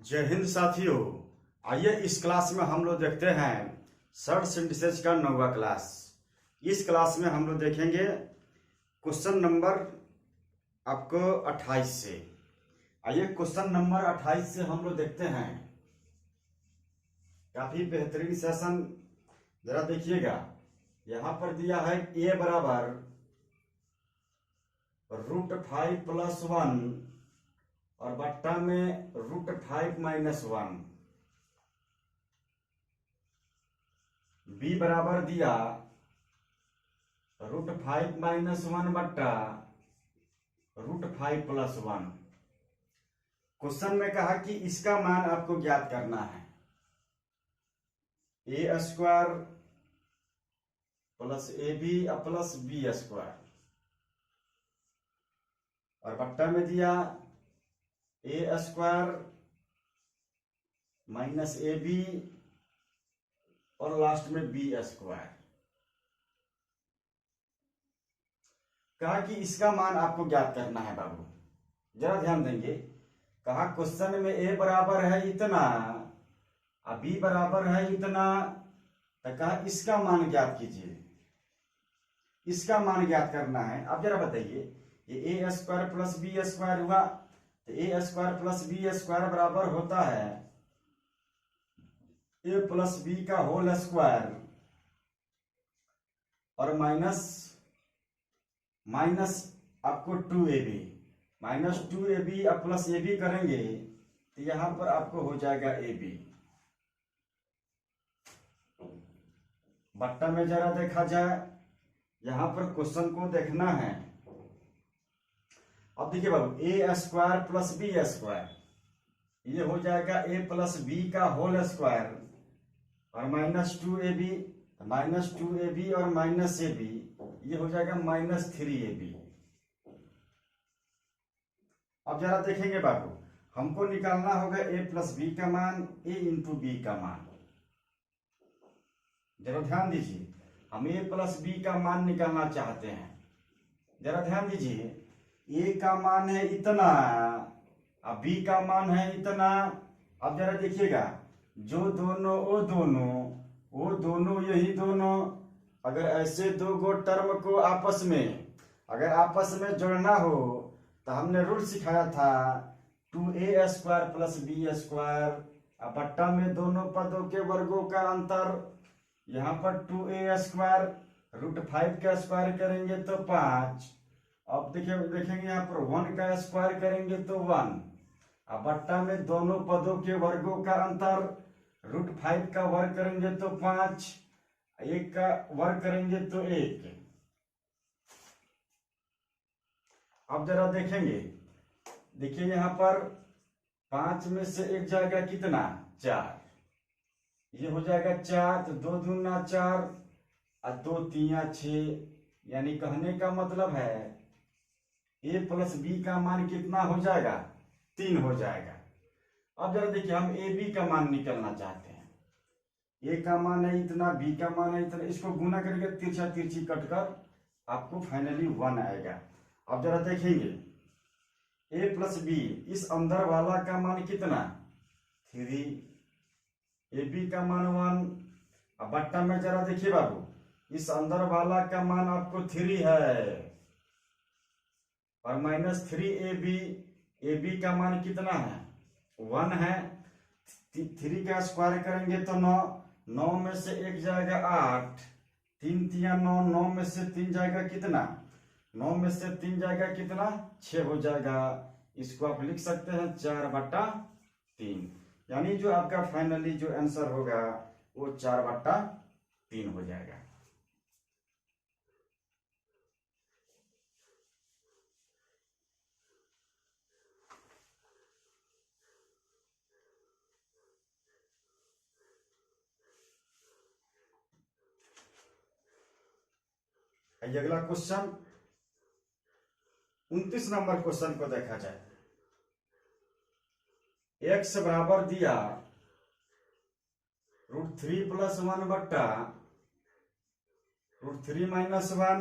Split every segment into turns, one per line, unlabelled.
जय हिंद साथियों। आइए इस क्लास में हम लोग देखते हैं सर्ट सिंथेसिस का 9वां क्लास। इस क्लास में हम लोग देखेंगे क्वेश्चन नंबर आपको 28 से। आइए क्वेश्चन नंबर 28 से हम लोग देखते हैं। काफी बेहतरीन सेशन, जरा देखिएगा। यहां पर दिया है a बराबर √5+1 और बट्टा में √5 - 1। b बराबर दिया √5 - 1 बट्टा √5+1। क्वेश्चन में कहा कि इसका मान आपको ज्ञात करना है। a² + ab + b² और बट्टा में दिया a² - ab और लास्ट में b²। कहा कि इसका मान आपको ज्ञात करना है बाबू। जरा ध्यान देंगे। कहा क्वेश्चन में a बराबर है इतना और b बराबर है इतना, तो कहा इसका मान ज्ञात कीजिए। इसका मान ज्ञात करना है। अब जरा बताइए, ये a² + b² हुआ, तो a² + b² बराबर होता है a + b का होल स्क्वायर और माइनस आपको 2ab -2ab + ab करेंगे तो यहां पर आपको हो जाएगा ab। बट्टा में जरा देखा जाए, यहां पर क्वेश्चन को देखना है। अब देखिए बाबू, a² + b² ये हो जाएगा a + b का होल स्क्वायर और -2ab और -ab ये हो जाएगा -3ab। अब जरा देखेंगे बाबू, हमको निकालना होगा a + b का मान, a × b का मान। जरा ध्यान दीजिए, हम a + b का मान निकालना चाहते हैं। जरा ध्यान दीजिए, a का मान है इतना और b का मान है इतना। अब जरा देखिएगा, जो दोनों वो दोनों यही दोनों, अगर ऐसे दो गो टर्म को आपस में जोड़ना हो तो हमने रूल सिखाया था 2a² + b²। अब बट्टा में दोनों पदों के वर्गों का अंतर, यहाँ पर 2a² √5 का स्क्वायर करेंगे तो 5। अब देखेंगे यहाँ पर 1 का स्क्वायर करेंगे तो 1। अब बट्टा में दोनों पदों के वर्गों का अंतर, √5 का वर्ग करेंगे तो 5, 1 का वर्ग करेंगे तो 1। अब जरा देखेंगे, देखिए यहाँ पर 5 में से 1 जाएगा कितना, 4। ये हो जाएगा 4, तो 2 दूना 4 और 2 तिया 6। यानी कहने का मतलब है a + b का मान कितना हो जाएगा, 3 हो जाएगा। अब जरा देखिए, हम ab का मान निकलना चाहते हैं। a का मान है इतना, b का मान है इतना, इसको गुना करके तिरछा तिरछी कटकर आपको फाइनली 1 आएगा। अब जरा देखेंगे, a + b इस अंदर वाला का मान कितना, 3, ab का मान 1। अब बट्टा में जरा देखिए बाबू, इस अंदर वाला का मान आपको 3 है और -3ab, ab का मान कितना है, 1 है। 3 का स्क्वायर करेंगे तो 9, 9 में से 1 जाएगा 8, 3 तिया 9, 9 में से 3 जाएगा कितना, 9 में से 3 जाएगा कितना, 6 हो जाएगा। इसको आप लिख सकते हैं 4/3। यानी जो आपका फाइनली जो आंसर होगा वो 4/3 हो जाएगा। अगला क्वेश्चन 29 नंबर क्वेश्चन को देखा जाए। x बराबर दिया √3 + 1 बट्टा √3 - 1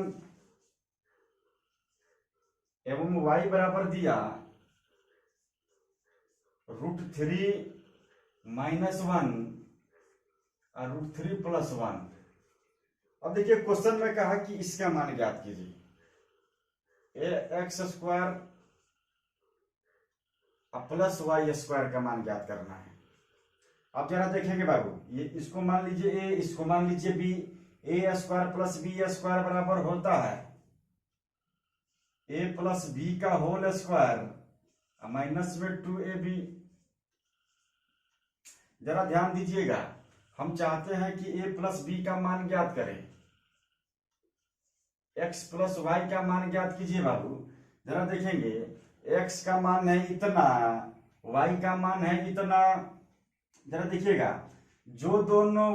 एवं y बराबर दिया √3 -1 और √3 + 1। अब देखिए क्वेश्चन में कहा कि इसका मान ज्ञात कीजिए। x² + y² का मान ज्ञात करना है। अब जरा देखेंगे बाबू, ये इसको मान लीजिए a, इसको मान लीजिए b। a² + b² बराबर होता है a + b का होल स्क्वायर माइनस में 2ab। जरा ध्यान दीजिएगा, हम चाहते हैं कि a + b का मान ज्ञात करें। x + y का मान ज्ञात कीजिए बाबू। जरा देखेंगे, x का मान है इतना, y का मान है इतना। जरा देखिएगा, जो दोनों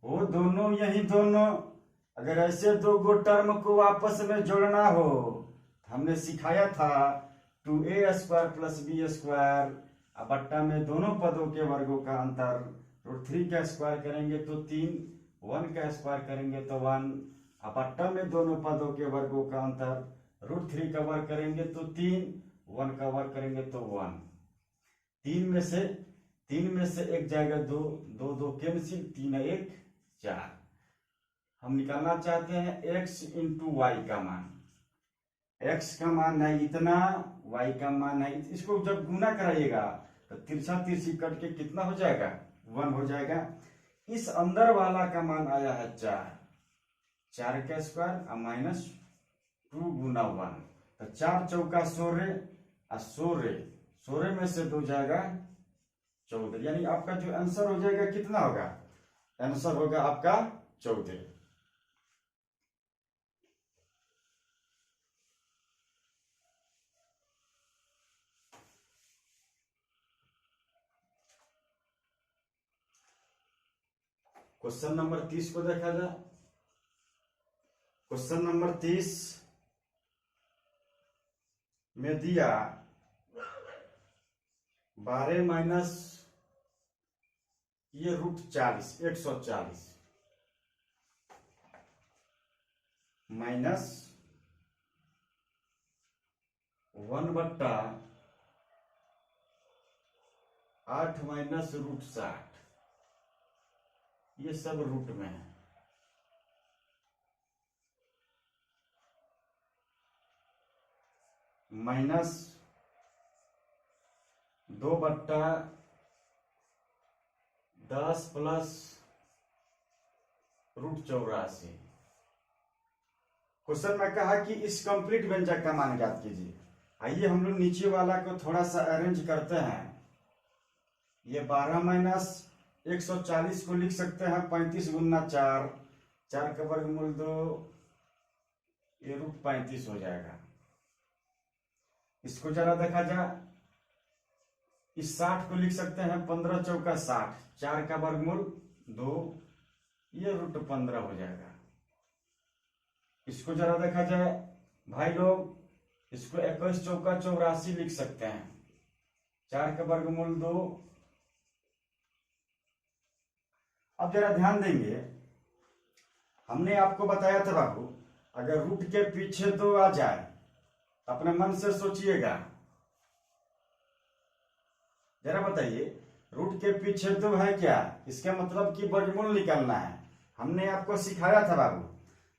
वो दोनों यही दोनों। अगर ऐसे दो गो टर्म को आपस में जोड़ना हो, हमने सिखाया था 2a² + b² बट्टा में दोनों पदों के वर्गों का अंतर, √3 का स्क्वायर करेंगे तो 3, 1 का स्क्वायर करेंगे तो 1, बट्टा में दोनों पदों के वर्गों का अंतर, √3 का वर्ग करेंगे तो 3, 1 का वर्ग करेंगे तो 1। 3 में से एक जाएगा 2, 2 2 कैंसिल, 3 1 4। हम निकालना चाहते हैं x × y का मान। x का मान है इतना, y का मान है, इसको जब गुना कराइएगा तो तिरछा तिरछी कट के कितना हो जाएगा, 1 हो जाएगा। इस अंदर वाला का मान आया है 4, 4 का स्क्वायर माइनस 2 × 1, तो 4 चौका 16 और 16 में से 2 जाएगा 14, यानी आपका जो आंसर हो जाएगा कितना होगा, आंसर होगा आपका 14। क्वेश्चन नंबर 30 को देखा जाए। क्वेश्चन नंबर 30 में दिया 12 माइनस ये √40 140 माइनस 1/8 माइनस √60, ये सब रूट में है। Minus 2/10 plus √84। क्वेश्चन में कहा कि इस कंप्लीट व्यंजक का मान ज्ञात कीजिए। आइए हम लोग नीचे वाला को थोड़ा सा अरेंज करते हैं। ये 12 माइनस 140 को लिख सकते हैं 35 × 4, 4 का वर्गमूल 2, ये √35 हो जाएगा। इसको जरा देखा जाए, इस 60 को लिख सकते हैं 15 चौका 60, 4 का वर्गमूल 2, ये √15 हो जाएगा। इसको जरा देखा जाए भाई लोग, इसको 21 चौका 84 लिख सकते हैं, 4 का वर्गमूल 2। अब जरा ध्यान देंगे, हमने आपको बताया था बाबू, अगर रूट के पीछे 2 आ जाए, अपने मन से सोचिएगा, जरा बताइए रूट के पीछे 2 है क्या, इसका मतलब कि वर्गमूल निकालना है। हमने आपको सिखाया था बाबू,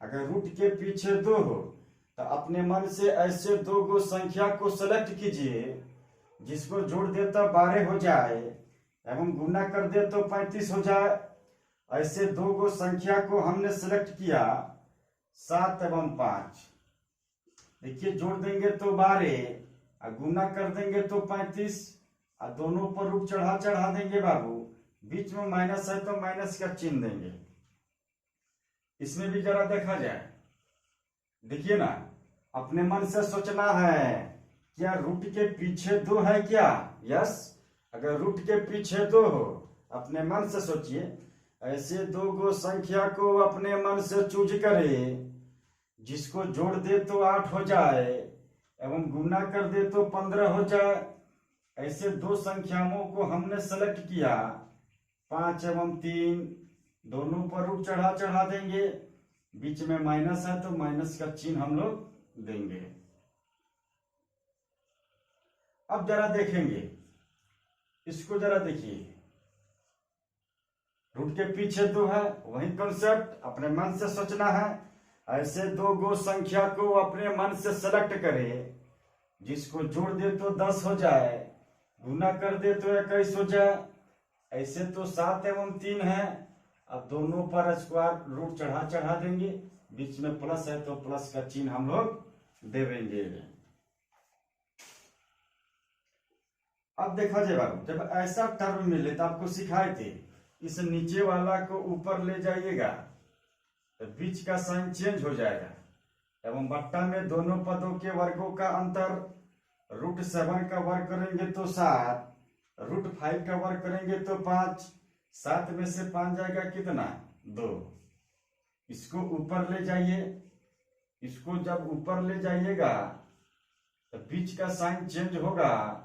अगर रूट के पीछे 2 हो तो अपने मन से ऐसे 2 गो संख्या को सेलेक्ट कीजिए जिसको जोड़ दे तो 12 हो जाए एवं गुना कर दे तो 35 हो जाए। ऐसे 2 गो संख्या को हमने सेलेक्ट किया, 7 एवं 5। देखिए जोड़ देंगे तो 12 और गुना कर देंगे तो 35 और दोनों पर रूट चढ़ा देंगे बाबू, बीच में माइनस है तो माइनस का चिन्ह देंगे। इसमें भी जरा देखा जाए, देखिए ना, अपने मन से सोचना है क्या रूट के पीछे 2 है क्या। यस, अगर रूट के पीछे 2 हो, अपने मन से सोचिए, ऐसे 2 गो संख्या को अपने मन से चूज करे जिसको जोड़ दे तो 8 हो जाए एवं गुना कर दे तो 15 हो जाए। ऐसे 2 संख्याओं को हमने सेलेक्ट किया, 5 एवं 3, दोनों पर रूट चढ़ा देंगे, बीच में माइनस है तो माइनस का चिन्ह हम लोग देंगे। अब जरा देखेंगे इसको जरा देखिए, रूट के पीछे 2 है, वही कॉन्सेप्ट अपने मन से सोचना है। ऐसे 2 गो संख्या को अपने मन से सेलेक्ट करे, जिसको जोड़ दे तो 10 हो जाए, गुना कर दे तो 21 हो जाए। ऐसे तो 7 एवं 3 है, अब दोनों पर स्क्वायर रूट चढ़ा चढ़ा देंगे, बीच में प्लस है तो प्लस का चिन्ह हम लोग देवेंगे। अब देखा जाए बाबू, जब ऐसा टर्म मिले तो आपको सिखाए थे, इस नीचे वाला को ऊपर ले जाइएगा तो बीच का साइन चेंज हो जाएगा, एवं बट्टा में दोनों पदों के वर्गों का अंतर, √7 का वर्ग करेंगे तो 7, √5 का वर्ग करेंगे तो 5, 7 में से 5 जाएगा कितना, 2। इसको ऊपर ले जाइए, इसको जब ऊपर ले जाइएगा तो बीच का साइन चेंज होगा,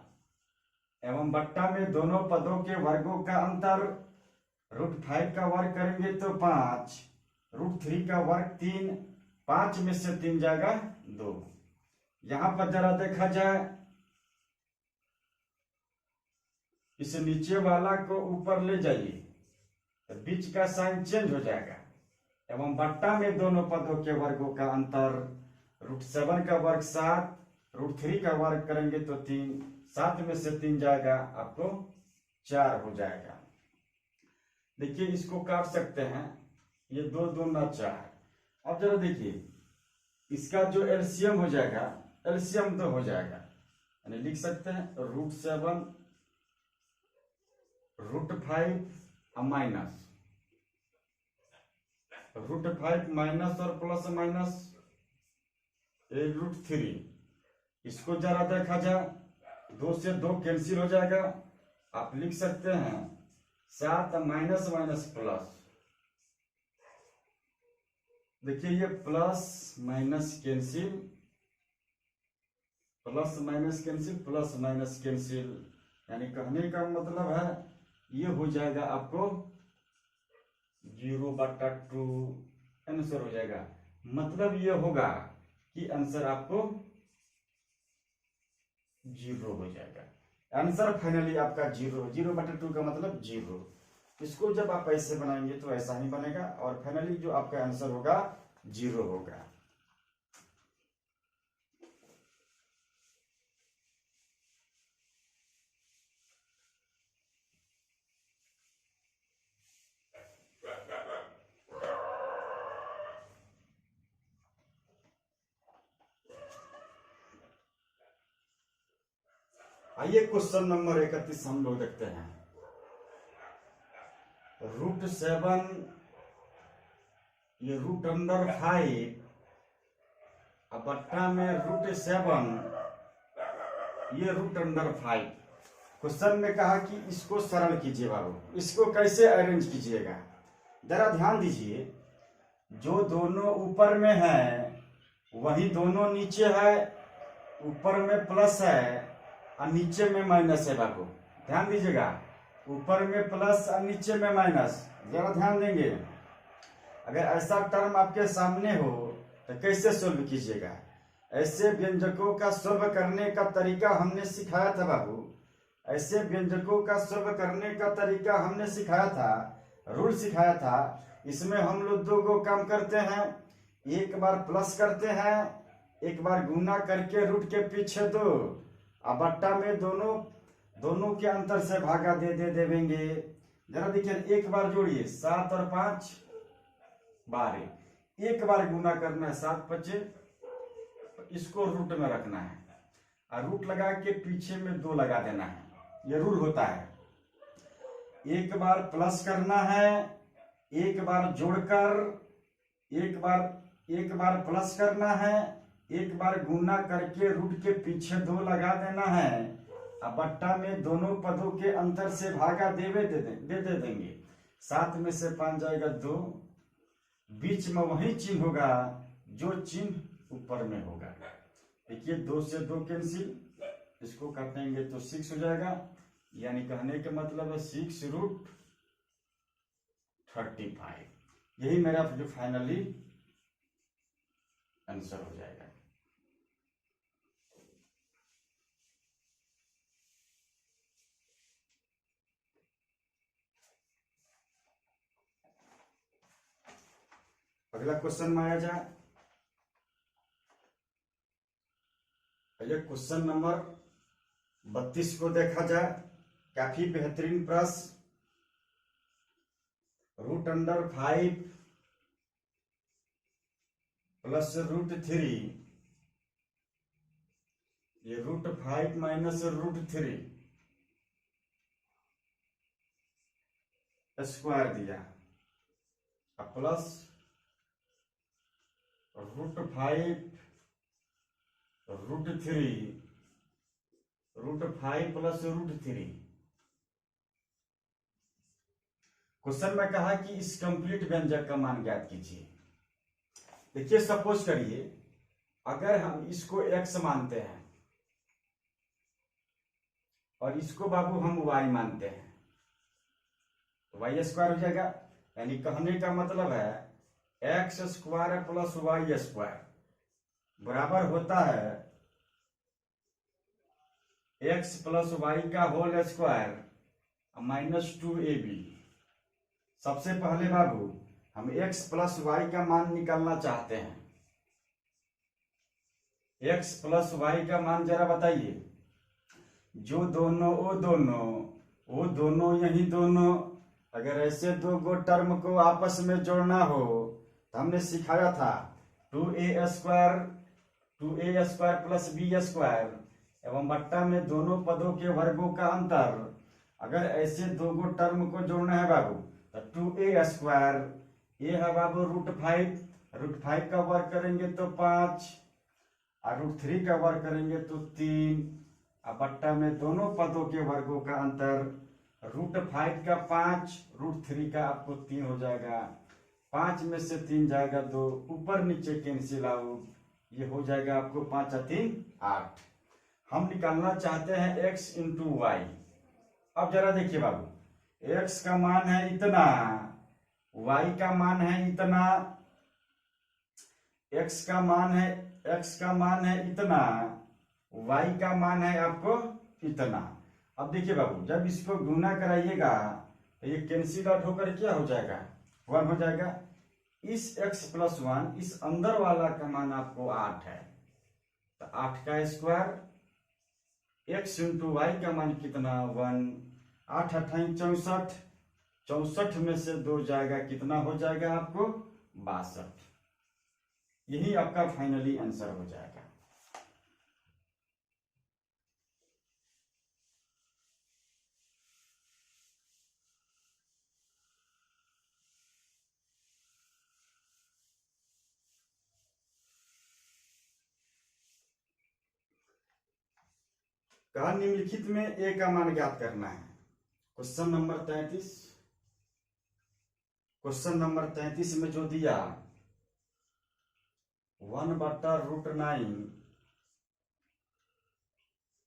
एवं बट्टा में दोनों पदों के वर्गों का अंतर, √5 का वर्ग करेंगे तो 5, √3 का वर्ग 3, 5 में से 3 जाएगा 2। यहां पर जरा देखा जाए, इस नीचे वाला को ऊपर ले जाइए तो बीच का साइन चेंज हो जाएगा, एवं बट्टा में दोनों पदों के वर्गों का अंतर, √7 का वर्ग 7, √3 का वर्ग करेंगे तो 3, 7 में से 3 जाएगा, आपको 4 हो जाएगा। देखिए इसको काट सकते हैं, ये 2 दूना 4। अब जरा देखिए, इसका जो एलसीएम हो जाएगा, एलसीएम 2 हो जाएगा, यानी लिख सकते हैं √7 √5 माइनस, √5 माइनस और प्लस माइनस √3। इसको जरा देखा जाए, 2 से 2 कैंसिल हो जाएगा, आप लिख सकते हैं 7 माइनस माइनस प्लस। देखिए ये plus minus cancel, plus minus cancel, plus minus cancel, यानी कहने का मतलब है ये हो जाएगा आपको 0/2 आंसर हो जाएगा। मतलब ये होगा कि आंसर आपको 0 हो जाएगा। आंसर फाइनली आपका 0/2 का मतलब 0। इसको जब आप ऐसे बनाएंगे तो ऐसा ही बनेगा, और फाइनली जो आपका आंसर होगा 0 होगा। आइए क्वेश्चन नंबर 31 हम लोग देखते हैं। √7 ये √5 अब बट्टा में √7 ये √5। क्वेश्चन में कहा कि इसको सरल कीजिए बाबू। इसको कैसे अरेंज कीजिएगा, जरा ध्यान दीजिए। जो दोनों ऊपर में है वही दोनों नीचे है, ऊपर में प्लस है और नीचे में माइनस है बाबू, ध्यान दीजिएगा। ऊपर में प्लस और नीचे में माइनस, जरा ध्यान देंगे। अगर ऐसा टर्म आपके सामने हो तो कैसे सोल्व कीजिएगा। ऐसे व्यंजकों का सोल्व करने का तरीका हमने सिखाया था बाबू, ऐसे व्यंजकों का सोल्व करने का तरीका हमने सिखाया था, रूल सिखाया था। इसमें हम लोग 2 गो काम करते हैं, एक बार प्लस करते हैं, एक बार गुना करके रूट के पीछे 2, अब बट्टा में दोनों के अंतर से भागा दे देवेंगे। जरा देखिए, एक बार जोड़िए 7 और 5 12, एक बार गुना करना है 7 25, इसको रूट में रखना है और रूट लगा के पीछे में 2 लगा देना है, ये रूल होता है। एक बार प्लस करना है, एक बार जोड़कर, एक बार प्लस करना है, एक बार गुना करके रूट के पीछे 2 लगा देना है, अब बट्टा में दोनों पदों के अंतर से भागा दे देंगे। 7 में से 5 जाएगा 2, बीच में वही चिन्ह होगा जो चिन्ह ऊपर में होगा। देखिए 2 से 2 कैंसिल, इसको काटेंगे तो 6 हो जाएगा, यानी कहने का मतलब है 6√35। यही मेरा जो फाइनली आंसर हो जाएगा। अगला क्वेश्चन में आया जाए। पहले क्वेश्चन नंबर 32 को देखा जाए। काफी बेहतरीन प्रश्न। √5 प्लस √3, ये √5 माइनस √3 स्क्वायर दिया, अब प्लस √5 √3, √5 प्लस √3। क्वेश्चन में कहा कि इस कंप्लीट व्यंजक का मान ज्ञात कीजिए। देखिए, सपोज करिए अगर हम इसको x मानते हैं और इसको बाबू हम y मानते हैं तो y स्क्वायर हो जाएगा। यानी कहने का मतलब है x square plus y square बराबर होता है x प्लस y का होल स्क्वायर -2ab। सबसे पहले बाबू हम x प्लस y का मान निकालना चाहते हैं। x प्लस y का मान जरा बताइए। जो दोनों वो दोनों यही दोनों, अगर ऐसे दो गो टर्म को आपस में जोड़ना हो तो हमने सिखाया था 2a square plus b square एवं बट्टा में दोनों पदों के वर्गों का अंतर। अगर ऐसे दो गो टर्म को जोड़ना है बाबू तो 2a स्क्वायर, ये है बाबू √5 का वर्ग करेंगे तो 5 और √3 का वर्ग करेंगे तो 3। अब बट्टा में दोनों पदों के वर्गों का अंतर, √5 का 5, √3 का आपको 3 हो जाएगा। 5 में से 3 जाएगा 2, ऊपर नीचे कैंसिल आउट, ये हो जाएगा आपको 5 और 3 8। हम निकालना चाहते हैं x इंटू वाई। अब जरा देखिए बाबू, x का मान है इतना, y का मान है इतना, x का मान है इतना, y का मान है आपको इतना। अब देखिए बाबू, जब इसको गुना कराइएगा तो ये कैंसिल आउट होकर क्या हो जाएगा 1 हो जाएगा। इस x प्लस 1, इस अंदर वाला का मान आपको 8 है तो 8 का स्क्वायर, x इंटू वाई का मान कितना 1, 8 8 64, 64 में से 2 जाएगा, कितना हो जाएगा आपको 62। यही आपका फाइनली आंसर हो जाएगा। कहा निम्नलिखित में a का मान ज्ञात करना है। Question number 33। क्वेश्चन नंबर 33 में जो दिया 1/√9,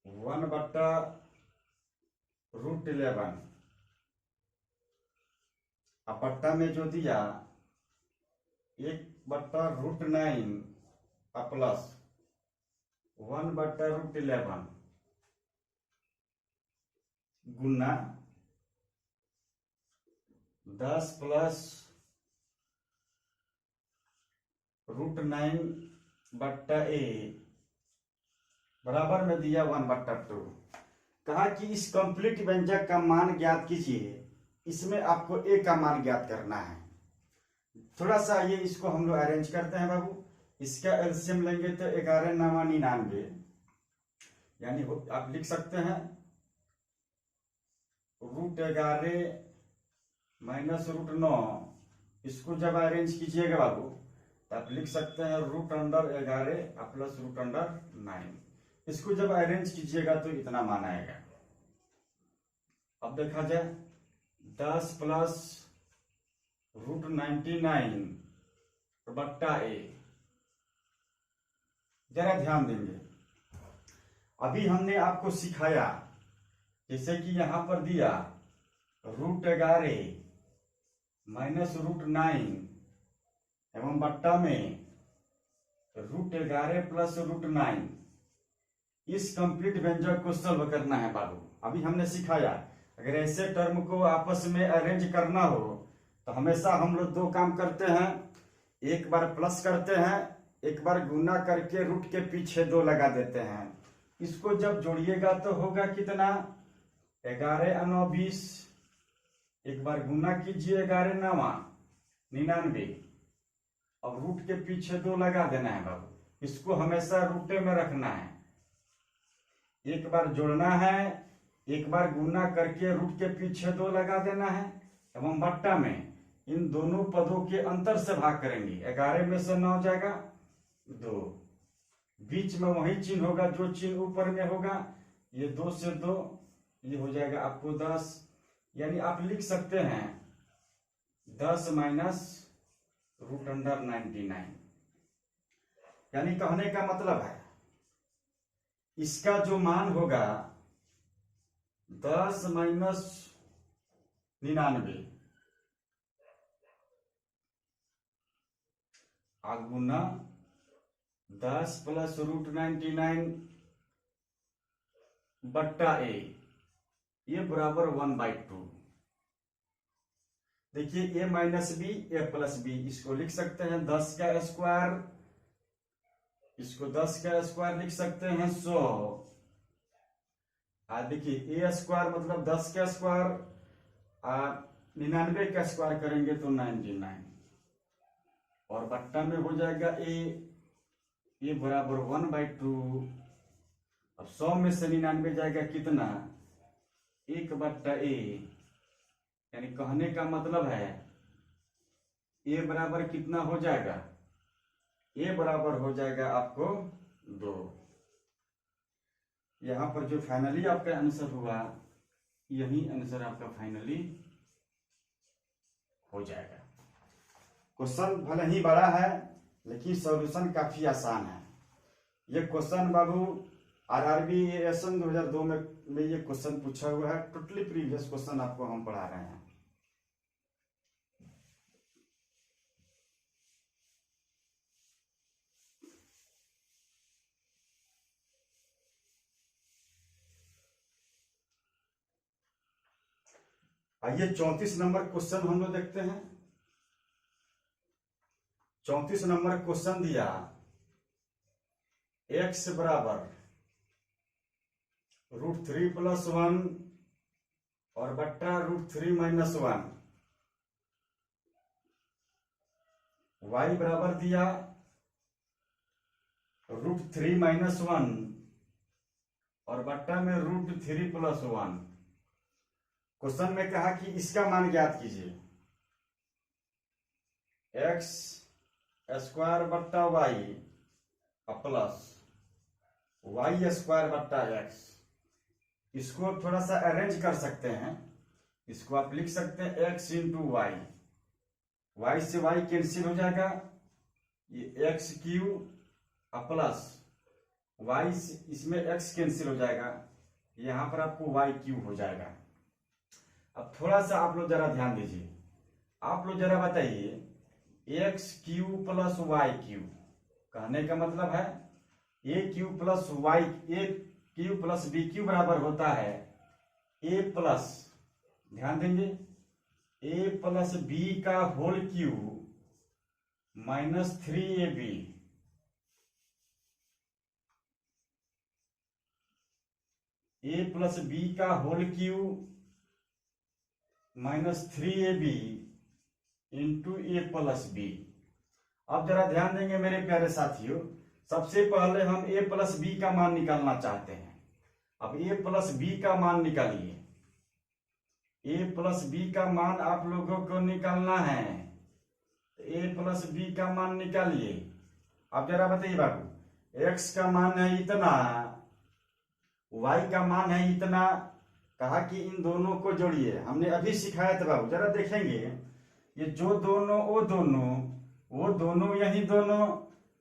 1/√11, अपट्टा में जो दिया 1/√9 प्लस 1/√11 गुना 10 प्लस √9/a बराबर में दिया 1/2। कहा कि इस कंप्लीट व्यंजक का मान ज्ञात कीजिए। इसमें आपको a का मान ज्ञात करना है। थोड़ा सा ये इसको हम लोग अरेंज करते हैं बाबू। इसका एलसीएम लेंगे तो 11 9 99, यानी आप लिख सकते हैं √11 माइनस √9। इसको जब अरेंज कीजिएगा बाबू तो आप लिख सकते हैं √11 प्लस √9। इसको जब अरेंज कीजिएगा तो इतना मान आएगा। अब देखा जाए 10 प्लस √99/a। जरा ध्यान देंगे, अभी हमने आपको सिखाया, जैसे कि यहां पर दिया √11 माइनस √9 एवं बट्टा में √11 प्लस √9। इस कंप्लीट व्यंजक को सॉल्व करना है बाबू। अभी हमने सिखाया अगर ऐसे टर्म को आपस में अरेंज करना हो तो हमेशा हम लोग दो काम करते हैं। एक बार प्लस करते हैं, एक बार गुना करके रूट के पीछे 2 लगा देते हैं। इसको जब जोड़िएगा तो होगा कितना, 11 9 20। एक बार गुना कीजिए, 11 9 99। अब रूट के पीछे 2 लगा देना है बाबू। इसको हमेशा रूटे में रखना है। एक बार जोड़ना है, एक बार गुना करके रूट के पीछे 2 लगा देना है एवं बट्टा में इन दोनों पदों के अंतर से भाग करेंगे। 11 में से 9 जाएगा 2, बीच में वही चिन्ह होगा जो चिन्ह ऊपर में होगा। ये 2 से 2, ये हो जाएगा आपको 10। यानी आप लिख सकते हैं 10 माइनस रूट अंडर 99। यानी कहने का मतलब है इसका जो मान होगा 10 माइनस 99 गुना 10 प्लस रूट 99 बट्टा ए, ये बराबर 1/2। देखिए a minus b, a plus b, इसको लिख सकते हैं 10 का स्क्वायर, इसको 10 का स्क्वायर लिख सकते हैं 100। देखिए ए स्क्वायर मतलब 10 का स्क्वायर, 99 का स्क्वायर करेंगे तो 99 और बट्टा में हो जाएगा ए बराबर 1/2। अब 100 में से 99 जाएगा कितना, 1/a। यानी कहने का मतलब है ए बराबर कितना हो जाएगा, ए बराबर हो जाएगा आपको 2। यहां पर जो फाइनली आपका आंसर हुआ, यही आंसर आपका फाइनली हो जाएगा। क्वेश्चन भले ही बड़ा है लेकिन सॉल्यूशन काफी आसान है। ये क्वेश्चन बाबू आरआरबी एएसएन 2002 में ये क्वेश्चन पूछा हुआ है। टोटली प्रीवियस क्वेश्चन आपको हम पढ़ा रहे हैं। आइए 34 नंबर क्वेश्चन हम लोग देखते हैं। 34 नंबर क्वेश्चन दिया x बराबर √3 + 1 और बट्टा √3 - 1। y बराबर दिया √3 - 1 और बट्टा में √3 + 1। क्वेश्चन में कहा कि इसका मान ज्ञात कीजिए। x स्क्वायर बट्टा y प्लस y स्क्वायर बट्टा x। इसको थोड़ा सा अरेंज कर सकते हैं। इसको आप लिख सकते हैं x इंटू वाई, y से y कैंसिल हो जाएगा, ये x³ प्लस y इसमें x कैंसिल हो जाएगा, यहां पर आपको y³ हो जाएगा। अब थोड़ा सा आप लोग जरा ध्यान दीजिए, आप लोग जरा बताइए x³ + y³, कहने का मतलब है a³ + y, a³ + b³ बराबर होता है a प्लस, ध्यान देंगे, a + b का whole cube minus 3ab। a + b का whole cube minus 3ab into a + b। अब जरा ध्यान देंगे मेरे प्यारे साथियों, सबसे पहले हम a + b का मान निकालना चाहते हैं। अब a + b का मान निकालिए। a + b का मान आप लोगों को निकालना है, a + b का मान निकालिए। अब जरा बताइए बाबू, x का मान है इतना, y का मान है इतना, कहा कि इन दोनों को जोड़िए। हमने अभी सिखाया था बाबू, जरा देखेंगे ये जो दोनों वो दोनों यही दोनों,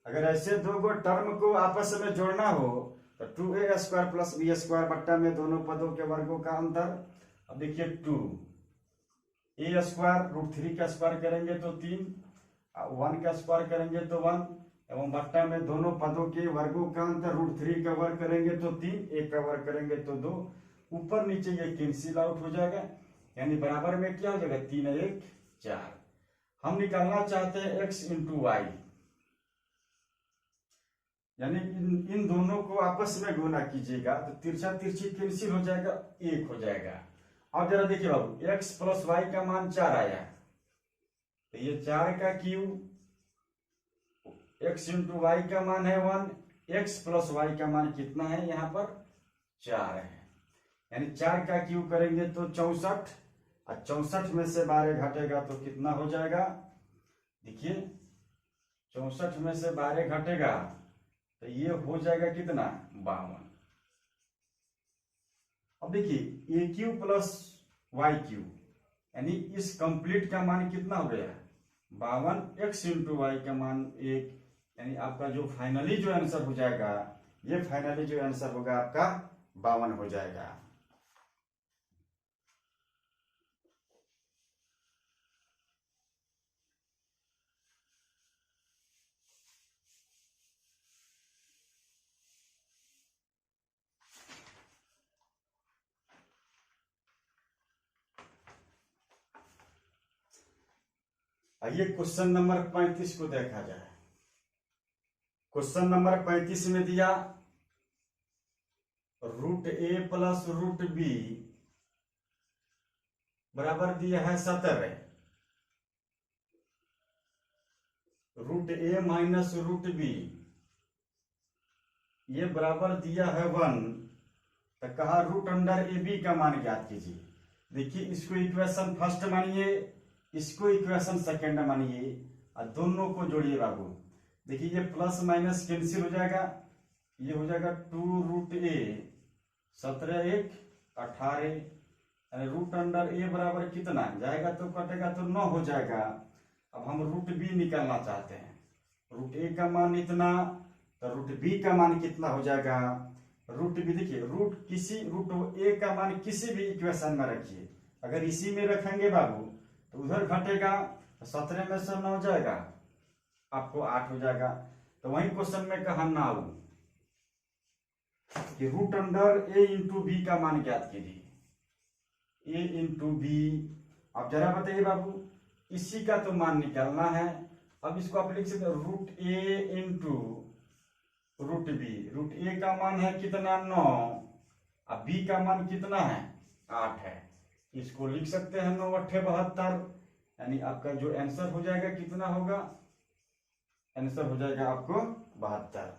अगर ऐसे दो गो टर्म को आपस में जोड़ना हो तो 2a² + b² बट्टा में दोनों पदों के वर्गों का अंतर। अब देखिए 2a² √3 का स्क्वायर करेंगे तो 3, 1 का स्क्वायर करेंगे तो 1 एवं बट्टा में दोनों पदों के वर्गों का अंतर √3 का वर्ग करेंगे तो 3, 1 का वर्ग करेंगे तो 2। ऊपर नीचे ये कैंसिल आउट हो जाएगा, यानी बराबर में क्या हो जाएगा 3 1 4। हम निकालना चाहते हैं x इंटू वाई, यानी इन दोनों को आपस में गुना कीजिएगा तो तिरछा तिरछी कैंसिल हो जाएगा, 1 हो जाएगा। अब जरा देखिए बाबू, x प्लस वाई का मान 4 आया, तो ये 4 का क्यूब, x इंटू वाई का मान है 1, x प्लस वाई का मान कितना है यहाँ पर 4 है, यानी 4 का क्यूब करेंगे तो 64, और 64 में से 12 घटेगा तो कितना हो जाएगा, देखिए 64 में से 12 घटेगा तो ये हो जाएगा कितना 52। अब देखिए ए क्यू प्लस वाई क्यू, यानी इस कंप्लीट का मान कितना हो गया 52, x इंटू वाई का मान 1, यानी आपका जो फाइनली जो आंसर हो जाएगा, ये फाइनली जो आंसर होगा आपका 52 हो जाएगा। आइए क्वेश्चन नंबर 35 को देखा जाए। क्वेश्चन नंबर 35 में दिया रूट ए प्लस रूट बी बराबर दिया है 17, रूट ए माइनस रूट बी ये बराबर दिया है 1, तो कहा रूट अंडर ए बी का मान ज्ञात कीजिए। देखिए इसको इक्वेशन फर्स्ट मानिए, इसको इक्वेशन सेकेंड मानिए और दोनों को जोड़िए बाबू। देखिए ये प्लस माइनस कैंसिल हो जाएगा, ये हो जाएगा 2 रूट ए, 17 1 18, यानी रूट अंडर ए बराबर कितना जाएगा तो कटेगा तो 9 हो जाएगा। अब हम रूट बी निकालना चाहते हैं, रूट ए का मान इतना तो रूट बी का मान कितना हो जाएगा, रूट बी देखिए रूट ए का मान किसी भी इक्वेशन में रखिए, अगर इसी में रखेंगे बाबू तो उधर घटेगा तो 17 में से 9 हो जाएगा, आपको 8 हो जाएगा। तो वही क्वेश्चन में कहा नाउ कि रूट अंडर ए इंटू बी का मान ज्ञात कीजिए, ए इंटू बी। अब जरा बताइए बाबू, इसी का तो मान निकालना है। अब इसको आप लिख सकते हैं रूट ए इंटू रूट बी। रूट ए का मान है कितना 9, अब बी का मान कितना है 8 है, इसको लिख सकते हैं 9 8 72, यानी आपका जो आंसर हो जाएगा कितना होगा, आंसर हो जाएगा आपको 72।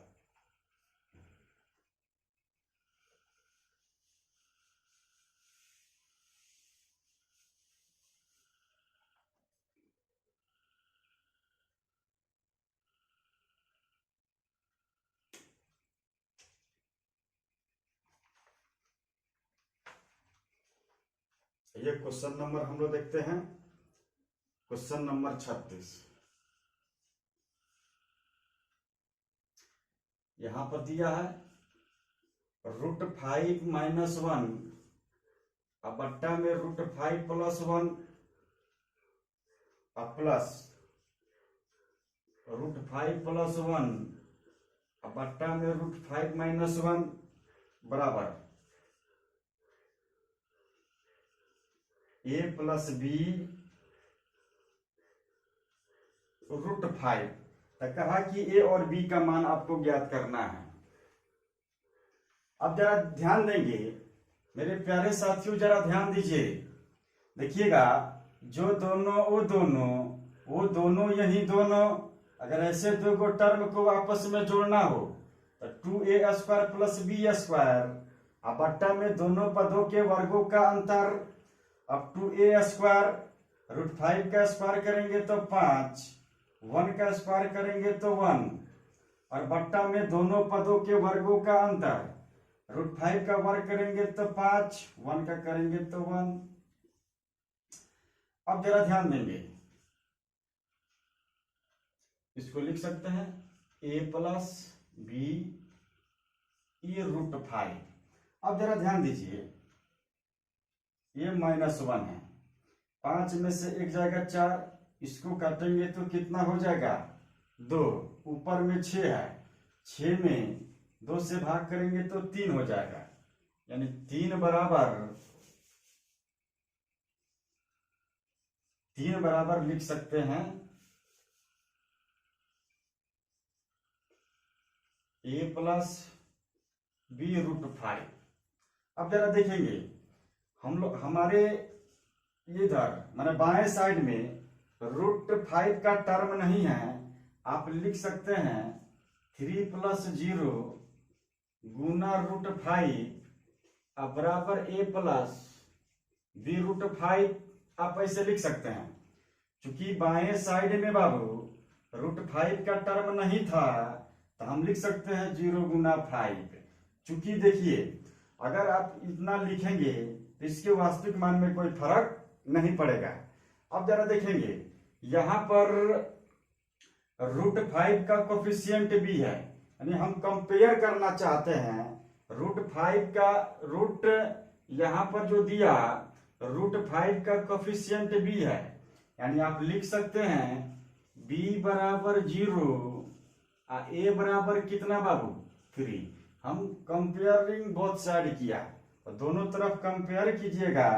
ये क्वेश्चन नंबर हम लोग देखते हैं, क्वेश्चन नंबर 36। यहां पर दिया है रूट 5 माइनस 1 अब बट्टा में रूट 5 प्लस 1 अब प्लस रूट 5 प्लस 1 अब बट्टा में रूट 5 माइनस 1 बराबर ए प्लस बी रूट 5। तो कहा कि ए और बी का मान आपको ज्ञात करना है। अब जरा ध्यान देंगे मेरे प्यारे साथियों, जरा ध्यान दीजिए, देखिएगा जो दोनों वो दोनों यही दोनों, अगर ऐसे दो को टर्म को आपस में जोड़ना हो तो 2a² प्लस b², अब बट्टा में दोनों पदों के वर्गों का अंतर, अब 2a² रूट 5 का स्क्वायर करेंगे तो 5, 1 का स्क्वायर करेंगे तो 1, और बट्टा में दोनों पदों के वर्गों का अंतर, रूट 5 का वर्ग करेंगे तो 5, 1 का करेंगे तो 1। अब जरा ध्यान देंगे, इसको लिख सकते हैं a plus b e root 5। अब जरा ध्यान दीजिए, ये -1 है, 5 में से 1 जाएगा 4, इसको काटेंगे तो कितना हो जाएगा 2, ऊपर में 6 है, 6 में 2 से भाग करेंगे तो 3 हो जाएगा, यानी 3 3 बराबर लिख सकते हैं a प्लस बी रूट 5। अब जरा देखेंगे हम लोग हमारे इधर माने बाएं साइड में रूट 5 का टर्म नहीं है, आप लिख सकते हैं 3 प्लस 0 गुना रूट 5 अब बराबर a प्लस बी रूट 5। आप ऐसे लिख सकते हैं, चूंकि बाएं साइड में बाबू रूट 5 का टर्म नहीं था तो हम लिख सकते हैं 0 गुना 5। चूंकि देखिए अगर आप इतना लिखेंगे तो इसके वास्तविक मान में कोई फर्क नहीं पड़ेगा। अब जरा देखेंगे यहां पर रूट 5 का कोफिशिएंट भी है, यानी हम कंपेयर करना चाहते हैं रूट 5 का रूट यहां पर जो दिया रूट 5 का कोफिशिएंट भी है, यानी आप लिख सकते हैं b बराबर 0 a बराबर कितना बाबू 3। हम कंपेयरिंग बोथ साइड किया और दोनों तरफ कंपेयर कीजिएगा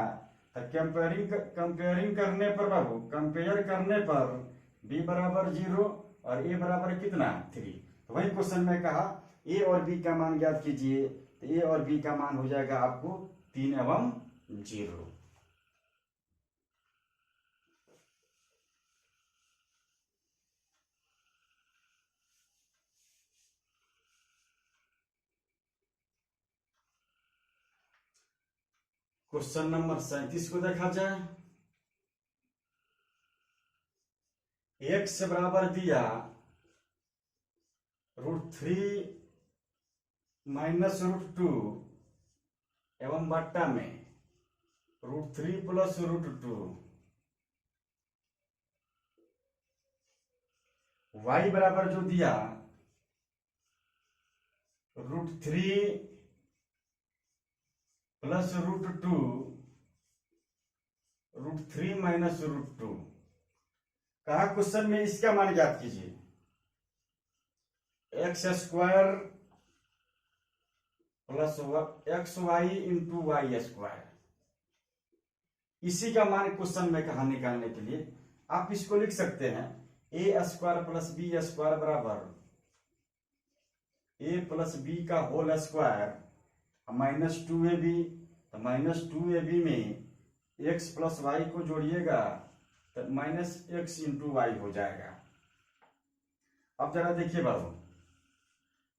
तो कंपेयरिंग करने पर बाबू कंपेयर करने पर b बराबर 0 और a बराबर कितना 3। तो वही क्वेश्चन में कहा a और b का मान ज्ञात कीजिए, तो a और b का मान हो जाएगा आपको 3 एवं 0। क्वेश्चन नंबर 37 को देखा जाए। x बराबर दिया √3 माइनस √2 एवं बट्टा में √3 प्लस √2। y बराबर जो दिया √3 प्लस √2 √3 माइनस √2। कहा क्वेश्चन में इसका मान ज्ञात कीजिए, x square plus x y into y square. इसी का मान क्वेश्चन में कहा निकालने के लिए आप इसको लिख सकते हैं a square plus b square बराबर a प्लस बी का होल स्क्वायर माइनस 2ab। तो माइनस 2ab में x प्लस वाई को जोड़िएगा तो माइनस एक्स इंटू वाई हो जाएगा। अब जरा देखिए बाबू,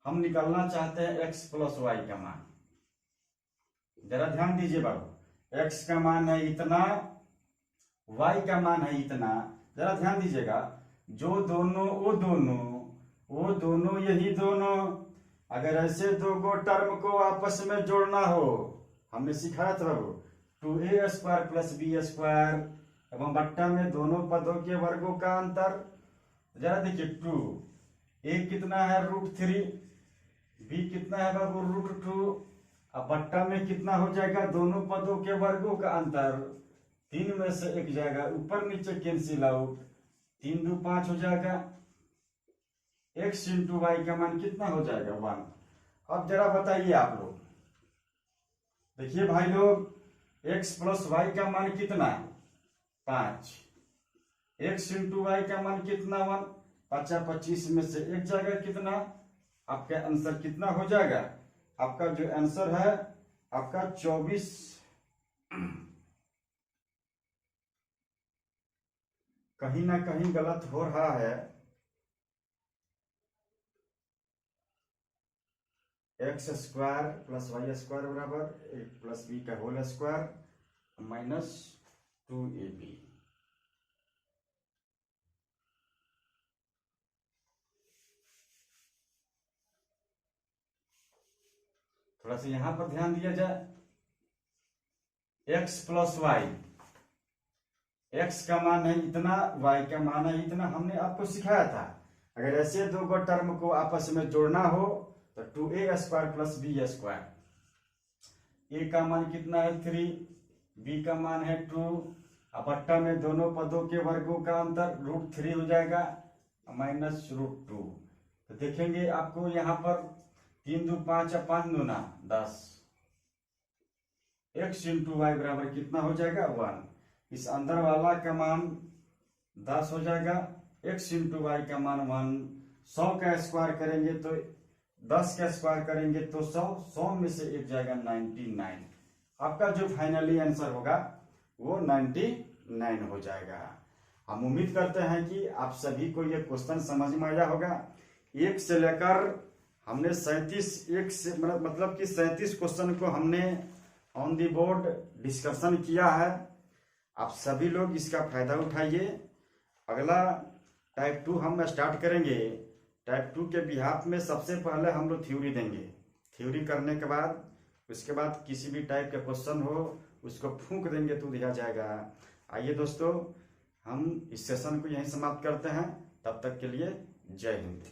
हम निकालना चाहते हैं x प्लस वाई का मान। जरा ध्यान दीजिए बाबू, x का मान है इतना, y का मान है इतना। जरा ध्यान दीजिएगा, जो दोनों वो दोनों यही दोनों। अगर ऐसे दो गो टर्म को आपस में जोड़ना हो, हमने सिखाया था बाबू 2a square plus b square एवं बट्टा में दोनों पदों के वर्गों का अंतर। जरा देखिए 2 a कितना है √3, b कितना है बाबू √2। अब बट्टा में कितना हो जाएगा दोनों पदों के वर्गों का अंतर, 3 में से एक जाएगा ऊपर नीचे कैंसिल आउट, 3 2 5 हो जाएगा। x इंटू वाई का मान कितना हो जाएगा 1। अब जरा बताइए आप लोग, देखिए भाई लोग, x प्लस वाई का मान कितना है 5, x इंटू वाई का मान कितना 1, 5 25 में से एक जाएगा कितना, आपका आंसर कितना हो जाएगा, आपका जो आंसर है आपका 24। कहीं ना कहीं गलत हो रहा है। X square plus y square बराबर एक प्लस बी का होल स्क्वायर माइनस 2ab। थोड़ा सा यहां पर ध्यान दिया जाए, x प्लस वाई, एक्स का मान है इतना, y का मान है इतना। हमने आपको सिखाया था अगर ऐसे दो गो टर्म को आपस में जोड़ना हो तो 2a square plus b square. a का मान कितना है 3, b का मान है 2, अब बट्टा में दोनों पदों के वर्गों का अंतर √3 हो जाएगा माइनस √2। तो देखेंगे आपको यहाँ पर 3 2 5 5 2 10, x इंटू वाई बराबर कितना हो जाएगा 1। इस अंदर वाला का मान 10 हो जाएगा। x इंटू वाई का मान 1, 100 का स्क्वायर करेंगे तो 10 का स्क्वायर करेंगे तो 100, 100 में से एक जाएगा 99। आपका जो फाइनली आंसर होगा वो 99 हो जाएगा। हम उम्मीद करते हैं कि आप सभी को ये क्वेश्चन समझ में आया होगा। एक से लेकर हमने 37 मतलब कि 37 क्वेश्चन को हमने ऑन दी बोर्ड डिस्कशन किया है। आप सभी लोग इसका फायदा उठाइए। अगला टाइप 2 हम स्टार्ट करेंगे। टाइप 2 के बिहाफ में सबसे पहले हम लोग थ्योरी देंगे। थ्योरी करने के बाद उसके बाद किसी भी टाइप का क्वेश्चन हो उसको फूंक देंगे तो दिया जाएगा। आइए दोस्तों, हम इस सेशन को यहीं समाप्त करते हैं। तब तक के लिए जय हिंद।